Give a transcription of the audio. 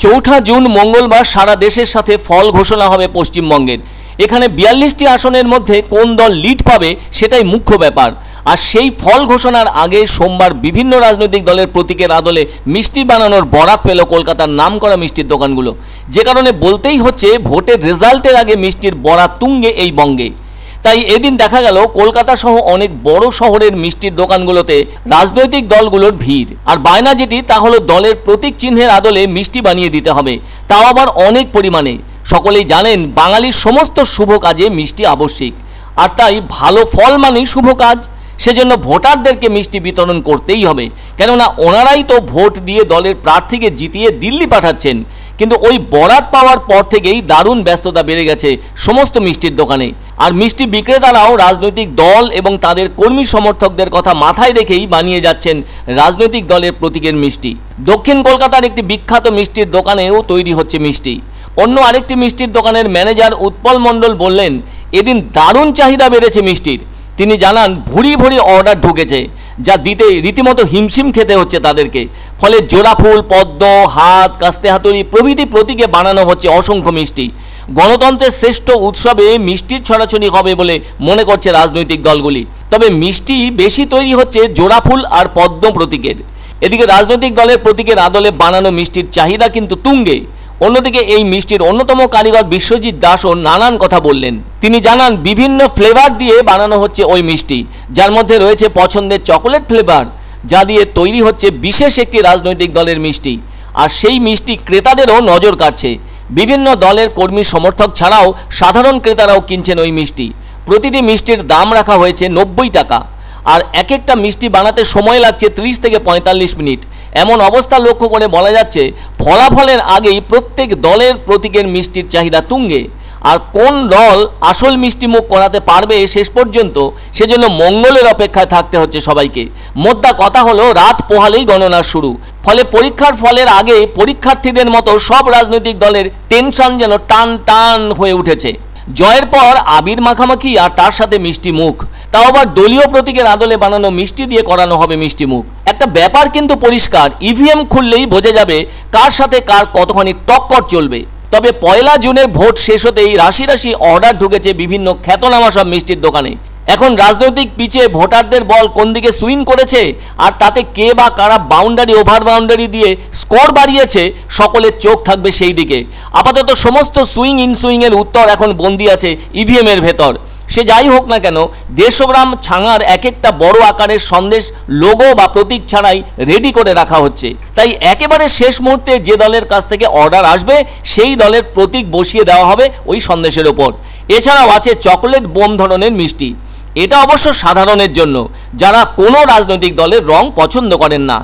চৌঠা জুন মঙ্গলবার সারা দেশের সাথে ফল ঘোষণা হবে পশ্চিমবঙ্গের। এখানে 42টি আসনের মধ্যে কোন দল লিড পাবে সেটাই মুখ্য ব্যাপার। আর সেই ফল ঘোষণার আগে সোমবার বিভিন্ন রাজনৈতিক দলের প্রতীকের আদলে মিষ্টি বানানোর বরাত পেল কলকাতার নামকরা মিষ্টির দোকানগুলো, যে কারণে বলতেই হচ্ছে ভোটের রেজাল্টের আগে মিষ্টির বরাত তুঙ্গে এই বঙ্গে। তাই এদিন দেখা গেল কলকাতা সহ অনেক বড় শহরের মিষ্টির দোকানগুলোতে রাজনৈতিক দলগুলোর ভিড়। আর বায়না যেটি তা হলো দলের প্রতীক চিহ্নের আদলে মিষ্টি বানিয়ে দিতে হবে, তাও আবার অনেক পরিমাণে। সকলেই জানেন বাঙালির সমস্ত শুভ কাজে মিষ্টি আবশ্যিক, আর তাই ভালো ফল মানেই শুভ কাজ। সেজন্য ভোটারদেরকে মিষ্টি বিতরণ করতেই হবে, কেননা ওনারাই তো ভোট দিয়ে দলের প্রার্থীকে জিতিয়ে দিল্লি পাঠাচ্ছেন। কিন্তু ওই বরাত পাওয়ার পর থেকেই দারুণ ব্যস্ততা বেড়ে গেছে সমস্ত মিষ্টির দোকানে। আর মিষ্টি বিক্রেতারাও রাজনৈতিক দল এবং তাদের কর্মী সমর্থকদের কথা মাথায় রেখেই বানিয়ে যাচ্ছেন রাজনৈতিক দলের প্রতীকের মিষ্টি। দক্ষিণ কলকাতার একটি বিখ্যাত মিষ্টির দোকানেও তৈরি হচ্ছে মিষ্টি। অন্য আরেকটি মিষ্টির দোকানের ম্যানেজার উৎপল মণ্ডল বললেন, এদিন দারুণ চাহিদা বেড়েছে মিষ্টির। তিনি জানান ভুরি ভুরি অর্ডার ঢুকেছে, যা দিতে রীতিমতো হিমশিম খেতে হচ্ছে তাদেরকে। ফলে জোড়াফুল, পদ্ম, হাত, কাস্তে হাতুড়ি প্রভৃতি প্রতীকে বানানো হচ্ছে অসংখ্য মিষ্টি। গণতন্ত্রের শ্রেষ্ঠ উৎসবে মিষ্টির ছড়াছড়ি হবে বলে মনে করছে রাজনৈতিক দলগুলি। তবে মিষ্টি বেশি তৈরি হচ্ছে জোড়াফুল আর পদ্ম প্রতীকের। এদিকে রাজনৈতিক দলের প্রতীকের আদলে বানানো মিষ্টির চাহিদা কিন্তু তুঙ্গে। অন্যদিকে এই মিষ্টির অন্যতম কারিগর বিশ্বজিৎ দাসও নানান কথা বললেন। তিনি জানান বিভিন্ন ফ্লেভার দিয়ে বানানো হচ্ছে ওই মিষ্টি, যার মধ্যে রয়েছে পছন্দের চকোলেট ফ্লেভার, যা দিয়ে তৈরি হচ্ছে বিশেষ একটি রাজনৈতিক দলের মিষ্টি। আর সেই মিষ্টি ক্রেতাদেরও নজর কাড়ছে। বিভিন্ন দলের কর্মী সমর্থক ছাড়াও সাধারণ ক্রেতারাও কিনছেন ওই মিষ্টি। প্রতিটি মিষ্টির দাম রাখা হয়েছে 90 টাকা। আর এক একটা মিষ্টি বানাতে সময় লাগছে 30 থেকে 45 মিনিট। এমন অবস্থা লক্ষ্য করে বলা যাচ্ছে ফলাফলের আগেই প্রত্যেক দলের প্রতীকের মিষ্টির চাহিদা তুঙ্গে। আর কোন দল আসল মিষ্টি মুখ করাতে পারবে শেষ পর্যন্ত, সেজন্য মঙ্গলের অপেক্ষায় থাকতে হচ্ছে সবাইকে। মোদ্দা কথা হলো রাত পোহালেই গণনা শুরু। ফলে পরীক্ষার ফলের আগে পরীক্ষার্থীদের মতো সব রাজনৈতিক দলের টেনশন যেন টান টান হয়ে উঠেছে। জয়ের পর আবির মাখামাখি আর তার সাথে মিষ্টি মুখ, তাও আবার দলীয় প্রতীকের আদলে বানানো মিষ্টি দিয়ে করানো হবে মিষ্টি মুখ। একটা ব্যাপার কিন্তু পরিষ্কার, ইভিএম খুললেই বোঝা যাবে কার সাথে কার কতখানি টক্কর চলবে। তবে 1 জুনের ভোট শেষ হতেই রাশি রাশি অর্ডার ঢুকেছে বিভিন্ন খ্যাতনামা সব মিষ্টির দোকানে। এখন রাজনৈতিক পিচে ভোটারদের বল কোন দিকে সুইং করেছে, আর তাতে কে বা কারা বাউন্ডারি ওভার বাউন্ডারি দিয়ে স্কোর বাড়িয়েছে, সকলের চোখ থাকবে সেই দিকে। আপাতত সমস্ত সুইং ইন সুইংয়ের উত্তর এখন বন্দি আছে ইভিএম এর ভেতর। সে যাই হোক না কেন, দেশগ্রাম ছাঙার এক একটা বড় আকারের সন্দেশ লোগো বা প্রতীক ছাড়াই রেডি করে রাখা হচ্ছে। তাই একেবারে শেষ মুহূর্তে যে দলের কাছ থেকে অর্ডার আসবে সেই দলের প্রতীক বসিয়ে দেওয়া হবে ওই সন্দেশের ওপর। এছাড়াও আছে চকোলেট বোম ধরনের মিষ্টি। এটা অবশ্য সাধারণের জন্য, যারা কোনো রাজনৈতিক দলের রং পছন্দ করেন না।